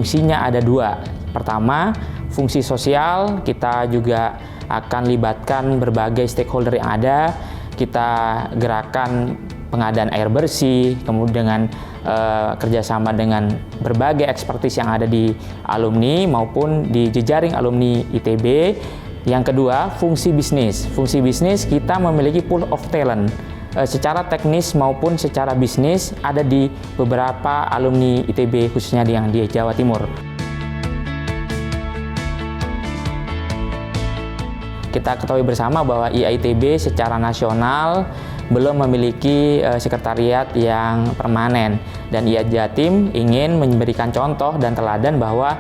fungsinya ada dua. Pertama, fungsi sosial, kita juga akan libatkan berbagai stakeholder yang ada. Kita gerakan pengadaan air bersih, kemudian dengan kerjasama dengan berbagai ekspertis yang ada di alumni maupun di jejaring alumni ITB. Yang kedua, fungsi bisnis. Fungsi bisnis, kita memiliki pool of talent. Secara teknis maupun secara bisnis ada di beberapa alumni ITB khususnya yang di Jawa Timur. Kita ketahui bersama bahwa IAITB secara nasional belum memiliki sekretariat yang permanen, dan IA Jatim ingin memberikan contoh dan teladan bahwa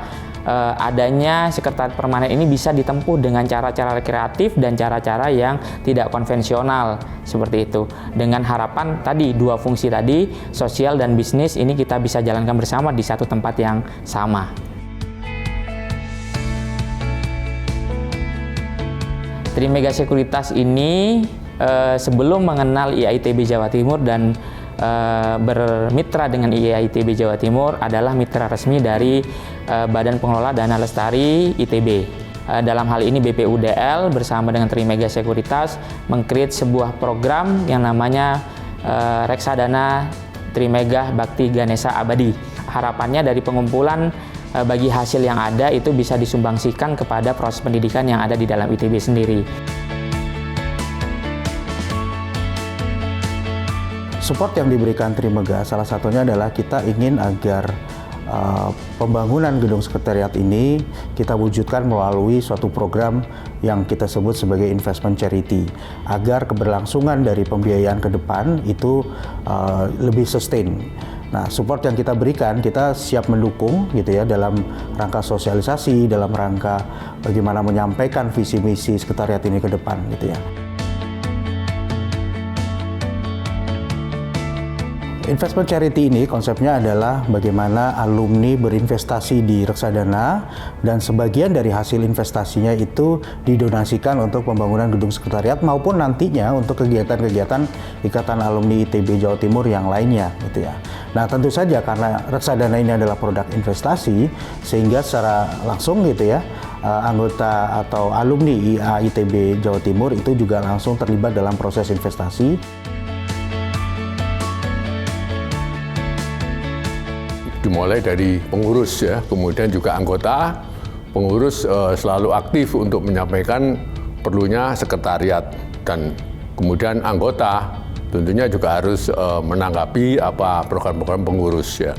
adanya sekretariat permanen ini bisa ditempuh dengan cara-cara kreatif dan cara-cara yang tidak konvensional seperti itu. Dengan harapan tadi dua fungsi tadi, sosial dan bisnis, ini kita bisa jalankan bersama di satu tempat yang sama. Trimega Sekuritas ini sebelum mengenal IAITB Jawa Timur dan bermitra dengan IAITB Jawa Timur adalah mitra resmi dari Badan Pengelola Dana Lestari ITB. Dalam hal ini BPUDL bersama dengan Trimega Sekuritas meng-create sebuah program yang namanya Reksadana Trimega Bakti Ganesha Abadi. Harapannya dari pengumpulan bagi hasil yang ada itu bisa disumbangsikan kepada proses pendidikan yang ada di dalam ITB sendiri. Support yang diberikan Trimega salah satunya adalah kita ingin agar pembangunan gedung sekretariat ini kita wujudkan melalui suatu program yang kita sebut sebagai investment charity, agar keberlangsungan dari pembiayaan ke depan itu lebih sustain. Nah, support yang kita berikan, kita siap mendukung gitu ya dalam rangka sosialisasi, dalam rangka bagaimana menyampaikan visi misi sekretariat ini ke depan gitu ya. Investment charity ini konsepnya adalah bagaimana alumni berinvestasi di reksadana dan sebagian dari hasil investasinya itu didonasikan untuk pembangunan gedung sekretariat maupun nantinya untuk kegiatan-kegiatan Ikatan Alumni ITB Jawa Timur yang lainnya gitu ya. Nah, tentu saja karena reksadana ini adalah produk investasi sehingga secara langsung gitu ya anggota atau alumni IAITB Jawa Timur itu juga langsung terlibat dalam proses investasi. Dimulai dari pengurus ya, kemudian juga anggota. Pengurus selalu aktif untuk menyampaikan perlunya sekretariat, dan kemudian anggota tentunya juga harus menanggapi apa program-program pengurus ya.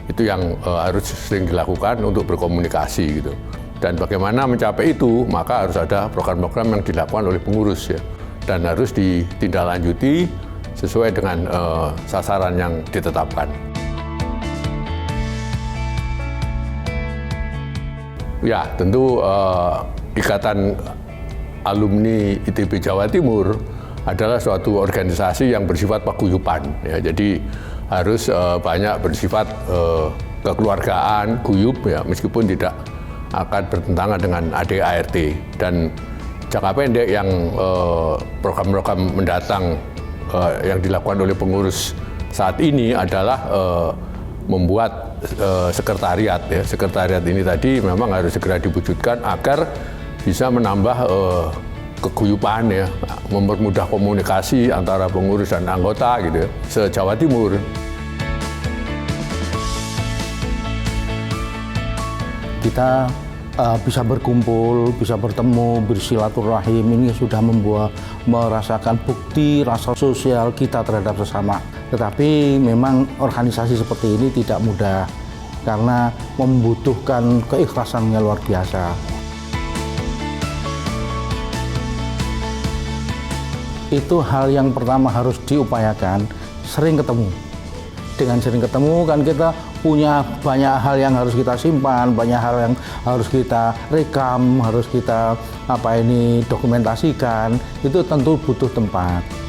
Itu yang harus sering dilakukan untuk berkomunikasi gitu. Dan bagaimana mencapai itu, maka harus ada program-program yang dilakukan oleh pengurus ya, dan harus ditindaklanjuti sesuai dengan sasaran yang ditetapkan. Ya, tentu Ikatan Alumni ITB Jawa Timur adalah suatu organisasi yang bersifat paguyuban. Ya, jadi harus banyak bersifat kekeluargaan, guyup ya, meskipun tidak akan bertentangan dengan ADART. Dan jangka pendek yang program-program mendatang yang dilakukan oleh pengurus saat ini adalah membuat sekretariat ya. Sekretariat ini tadi memang harus segera diwujudkan agar bisa menambah keguyupan ya, mempermudah komunikasi antara pengurus dan anggota gitu ya, se-Jawa Timur. Kita bisa berkumpul, bisa bertemu, bersilaturahim, ini sudah merasakan bukti rasa sosial kita terhadap sesama. Tetapi memang organisasi seperti ini tidak mudah karena membutuhkan keikhlasan yang luar biasa. Itu hal yang pertama harus diupayakan, sering ketemu. Dengan sering ketemu kan kita punya banyak hal yang harus kita simpan, banyak hal yang harus kita rekam, harus kita dokumentasikan. Itu tentu butuh tempat.